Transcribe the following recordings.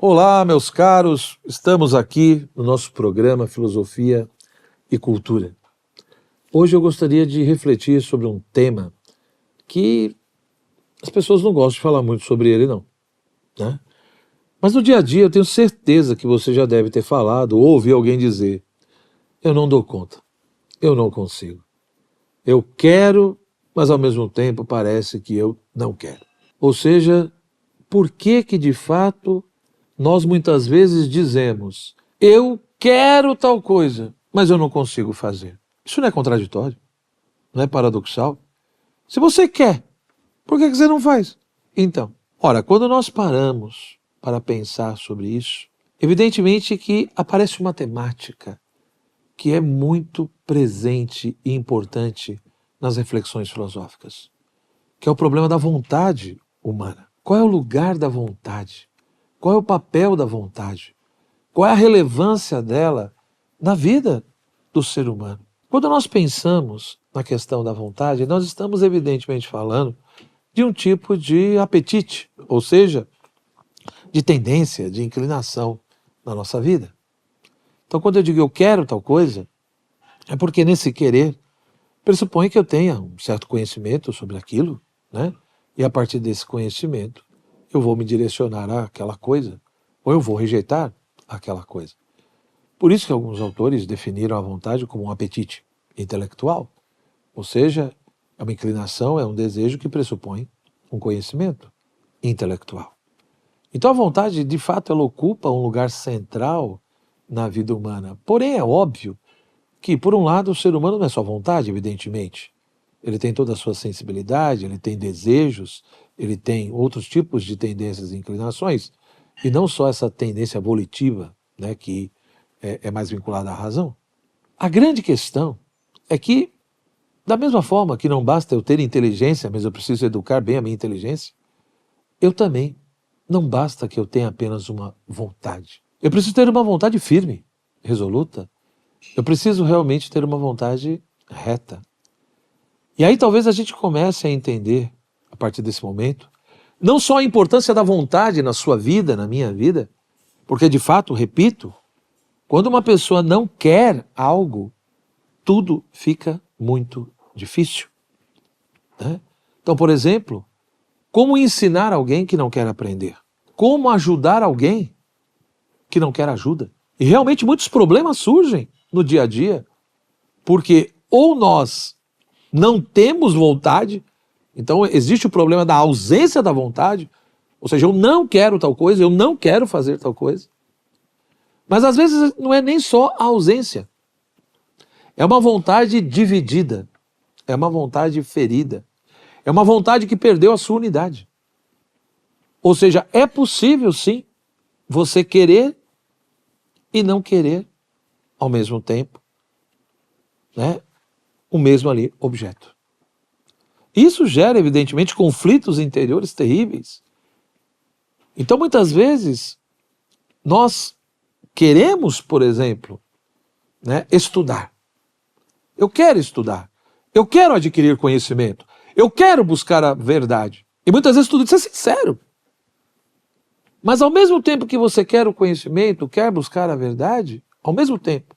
Olá, meus caros, estamos aqui no nosso programa Filosofia e Cultura. Hoje eu gostaria de refletir sobre um tema que as pessoas não gostam de falar muito sobre ele, não, né? Mas no dia a dia eu tenho certeza que você já deve ter falado ou ouvido alguém dizer: eu não dou conta, eu não consigo. Eu quero, mas ao mesmo tempo parece que eu não quero. Ou seja, por que de fato nós muitas vezes dizemos: eu quero tal coisa, mas eu não consigo fazer? Isso não é contraditório? Não é paradoxal? Se você quer, por que você não faz? Então, ora, quando nós paramos para pensar sobre isso, evidentemente que aparece uma temática que é muito presente e importante nas reflexões filosóficas, que é o problema da vontade humana. Qual é o lugar da vontade? Qual é o papel da vontade? Qual é a relevância dela na vida do ser humano? Quando nós pensamos na questão da vontade, nós estamos evidentemente falando de um tipo de apetite, ou seja, de tendência, de inclinação na nossa vida. Então, quando eu digo eu quero tal coisa, é porque nesse querer pressupõe que eu tenha um certo conhecimento sobre aquilo, né? E a partir desse conhecimento eu vou me direcionar àquela coisa, ou eu vou rejeitar aquela coisa. Por isso que alguns autores definiram a vontade como um apetite intelectual, ou seja, é uma inclinação, é um desejo que pressupõe um conhecimento intelectual. Então a vontade, de fato, ela ocupa um lugar central na vida humana. Porém, é óbvio que, por um lado, o ser humano não é só vontade, evidentemente. Ele tem toda a sua sensibilidade, ele tem desejos, ele tem outros tipos de tendências e inclinações, e não só essa tendência volitiva, né, que é mais vinculada à razão. A grande questão é que, da mesma forma que não basta eu ter inteligência, mas eu preciso educar bem a minha inteligência, eu também não basta que eu tenha apenas uma vontade. Eu preciso ter uma vontade firme, resoluta. Eu preciso realmente ter uma vontade reta. E aí talvez a gente comece a entender, a partir desse momento, não só a importância da vontade na sua vida, na minha vida, porque de fato, repito, quando uma pessoa não quer algo, tudo fica muito difícil, né? Então, por exemplo, como ensinar alguém que não quer aprender? Como ajudar alguém que não quer ajuda? E realmente muitos problemas surgem no dia a dia, porque ou nós não temos vontade, então existe o problema da ausência da vontade, ou seja, eu não quero tal coisa, eu não quero fazer tal coisa. Mas às vezes não é nem só a ausência, é uma vontade dividida, é uma vontade ferida, é uma vontade que perdeu a sua unidade. Ou seja, é possível sim você querer e não querer ao mesmo tempo, né, o mesmo ali objeto. Isso gera evidentemente conflitos interiores terríveis. Então muitas vezes nós queremos, por exemplo, né, estudar. Eu quero estudar. Eu quero adquirir conhecimento. Eu quero buscar a verdade. E muitas vezes tudo isso é sincero. Mas ao mesmo tempo que você quer o conhecimento, quer buscar a verdade, ao mesmo tempo,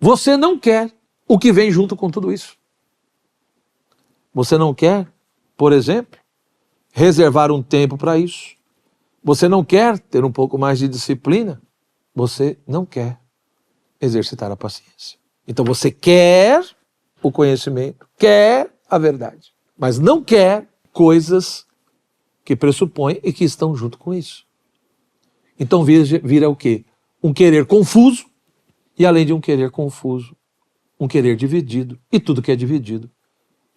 você não quer o que vem junto com tudo isso. Você não quer, por exemplo, reservar um tempo para isso. Você não quer ter um pouco mais de disciplina. Você não quer exercitar a paciência. Então você quer o conhecimento, quer a verdade, mas não quer coisas que pressupõem e que estão junto com isso. Então vira o quê? Um querer confuso, e além de um querer confuso, um querer dividido, e tudo que é dividido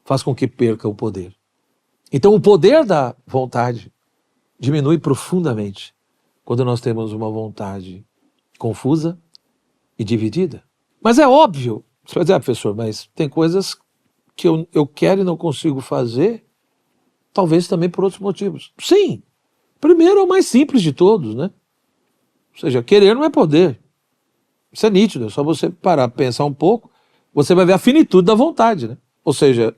faz com que perca o poder. Então o poder da vontade diminui profundamente quando nós temos uma vontade confusa e dividida. Mas é óbvio, você vai dizer, professor, mas tem coisas que eu quero e não consigo fazer, talvez também por outros motivos. Sim, primeiro é o mais simples de todos, né? Ou seja, querer não é poder. Isso é nítido, é só você parar, pensar um pouco, você vai ver a finitude da vontade, né? Ou seja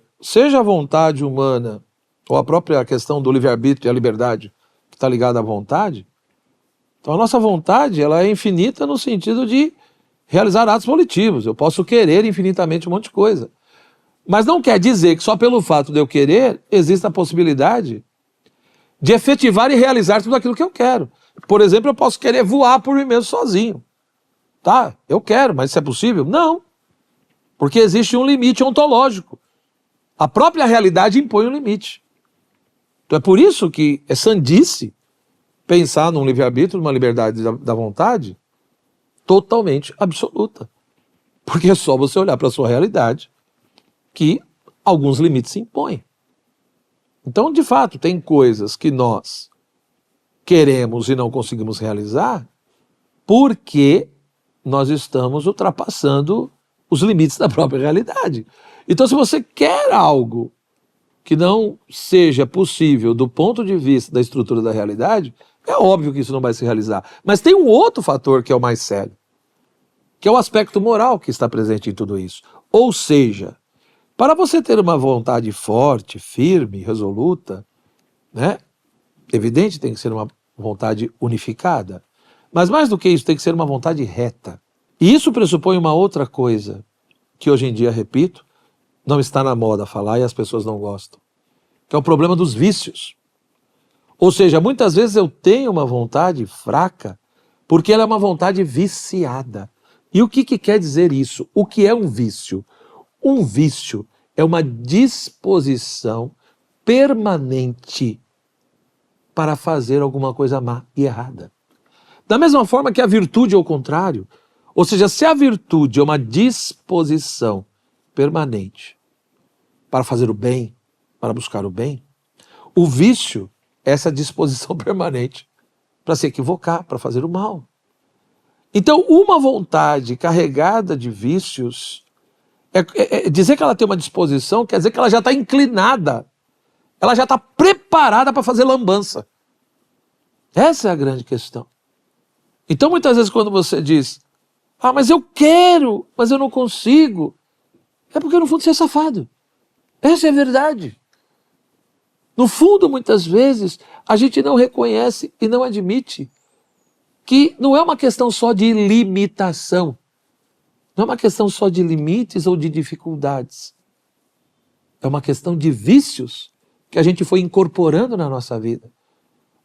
a vontade humana, ou a própria questão do livre-arbítrio e a liberdade, que está ligada à vontade, Então a nossa vontade, ela é infinita no sentido de realizar atos volitivos. Eu posso querer infinitamente um monte de coisa. Mas não quer dizer que só pelo fato de eu querer, exista a possibilidade de efetivar e realizar tudo aquilo que eu quero. Por exemplo, eu posso querer voar por mim mesmo sozinho. Tá, eu quero, mas isso é possível? Não. Porque existe um limite ontológico. A própria realidade impõe um limite. Então é por isso que é sandice pensar num livre-arbítrio, numa liberdade da vontade totalmente absoluta. Porque é só você olhar para a sua realidade que alguns limites se impõem. Então, de fato, tem coisas que nós queremos e não conseguimos realizar porque nós estamos ultrapassando os limites da própria realidade. Então, se você quer algo que não seja possível do ponto de vista da estrutura da realidade, é óbvio que isso não vai se realizar. Mas tem um outro fator que é o mais sério, que é o aspecto moral que está presente em tudo isso. Ou seja, para você ter uma vontade forte, firme, resoluta, né? Evidente, tem que ser uma vontade unificada. Mas mais do que isso, tem que ser uma vontade reta. E isso pressupõe uma outra coisa, que hoje em dia, repito, não está na moda falar e as pessoas não gostam, que é o problema dos vícios. Ou seja, muitas vezes eu tenho uma vontade fraca porque ela é uma vontade viciada. E o que quer dizer isso? O que é um vício? Um vício é uma disposição permanente para fazer alguma coisa má e errada. Da mesma forma que a virtude é o contrário. Ou seja, se a virtude é uma disposição permanente para fazer o bem, para buscar o bem, o vício é essa disposição permanente para se equivocar, para fazer o mal. Então, uma vontade carregada de vícios, dizer que ela tem uma disposição quer dizer que ela já está inclinada, ela já está preparada para fazer lambança. Essa é a grande questão. Então, muitas vezes, quando você diz, mas eu quero, mas eu não consigo, é porque no fundo você é safado. Essa é a verdade. No fundo, muitas vezes, a gente não reconhece e não admite que não é uma questão só de limitação, não é uma questão só de limites ou de dificuldades. É uma questão de vícios que a gente foi incorporando na nossa vida.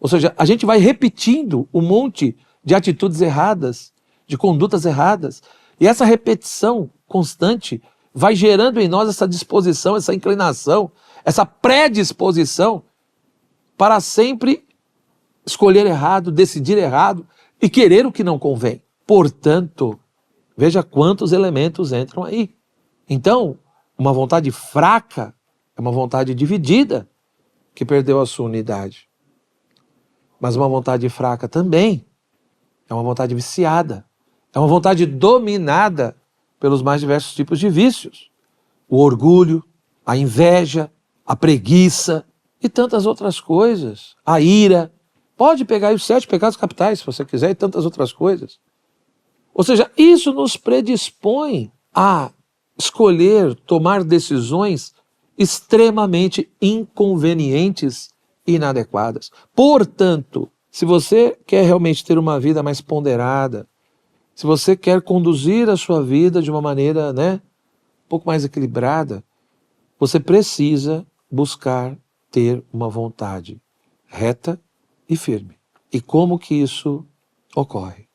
Ou seja, a gente vai repetindo um monte de atitudes erradas, de condutas erradas, e essa repetição constante vai gerando em nós essa disposição, essa inclinação, essa predisposição para sempre escolher errado, decidir errado e querer o que não convém. Portanto, veja quantos elementos entram aí. Então, uma vontade fraca é uma vontade dividida que perdeu a sua unidade. Mas uma vontade fraca também é uma vontade viciada, é uma vontade dominada pelos mais diversos tipos de vícios. O orgulho, a inveja, a preguiça e tantas outras coisas. A ira. Pode pegar aí os 7 pecados capitais, se você quiser, e tantas outras coisas. Ou seja, isso nos predispõe a escolher, tomar decisões extremamente inconvenientes e inadequadas. Portanto, se você quer realmente ter uma vida mais ponderada, se você quer conduzir a sua vida de uma maneira, um pouco mais equilibrada, você precisa buscar ter uma vontade reta e firme. E como que isso ocorre?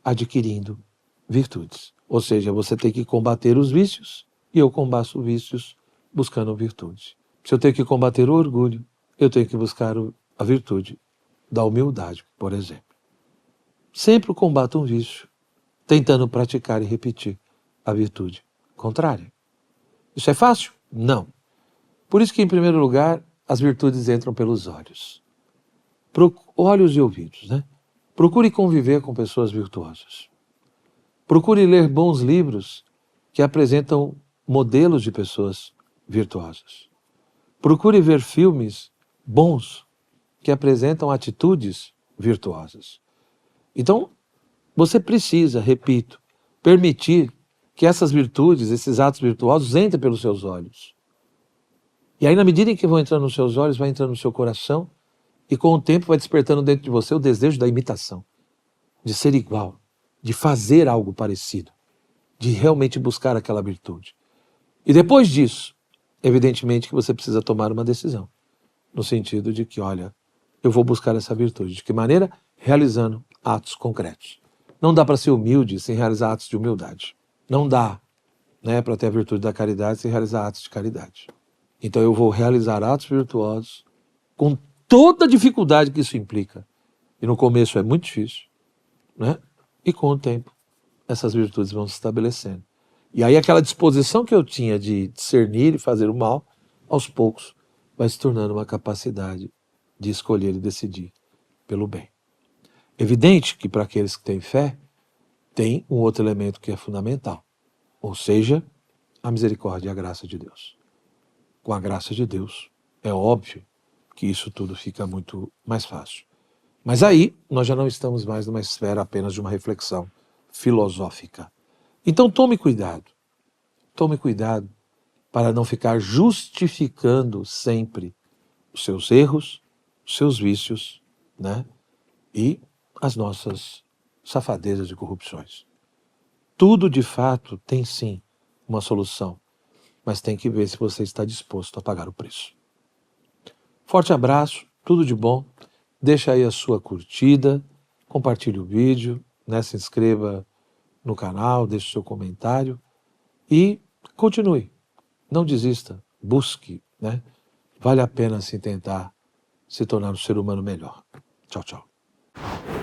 Adquirindo virtudes. Ou seja, você tem que combater os vícios e eu combato vícios buscando virtude. Se eu tenho que combater o orgulho, eu tenho que buscar a virtude da humildade, por exemplo. Sempre combato um vício, tentando praticar e repetir a virtude contrária. Isso é fácil? Não. Por isso que, em primeiro lugar, as virtudes entram pelos olhos. Olhos e ouvidos, Procure conviver com pessoas virtuosas. Procure ler bons livros que apresentam modelos de pessoas virtuosas. Procure ver filmes bons que apresentam atitudes virtuosas. Então, você precisa, repito, permitir que essas virtudes, esses atos virtuosos entrem pelos seus olhos. E aí, na medida em que vão entrando nos seus olhos, vai entrando no seu coração e com o tempo vai despertando dentro de você o desejo da imitação. de ser igual, de fazer algo parecido, de realmente buscar aquela virtude. E depois disso, evidentemente que você precisa tomar uma decisão, no sentido de que, olha, eu vou buscar essa virtude. De que maneira? Realizando atos concretos. Não dá para ser humilde sem realizar atos de humildade. Não dá, né, para ter a virtude da caridade sem realizar atos de caridade. Então eu vou realizar atos virtuosos com toda a dificuldade que isso implica. E no começo é muito difícil, né? E com o tempo essas virtudes vão se estabelecendo. E aí aquela disposição que eu tinha de discernir e fazer o mal, aos poucos vai se tornando uma capacidade de escolher e decidir pelo bem. Evidente que para aqueles que têm fé, tem um outro elemento que é fundamental, ou seja, a misericórdia e a graça de Deus. Com a graça de Deus, é óbvio que isso tudo fica muito mais fácil. Mas aí nós já não estamos mais numa esfera apenas de uma reflexão filosófica. Então tome cuidado para não ficar justificando sempre os seus erros, os seus vícios, né? E as nossas safadezas e corrupções. Tudo de fato tem sim uma solução, mas tem que ver se você está disposto a pagar o preço. Forte abraço, tudo de bom. Deixa aí a sua curtida, compartilhe o vídeo, né? Se inscreva no canal, deixe o seu comentário e continue. Não desista, busque, né? Vale a pena se tentar se tornar um ser humano melhor. Tchau, tchau.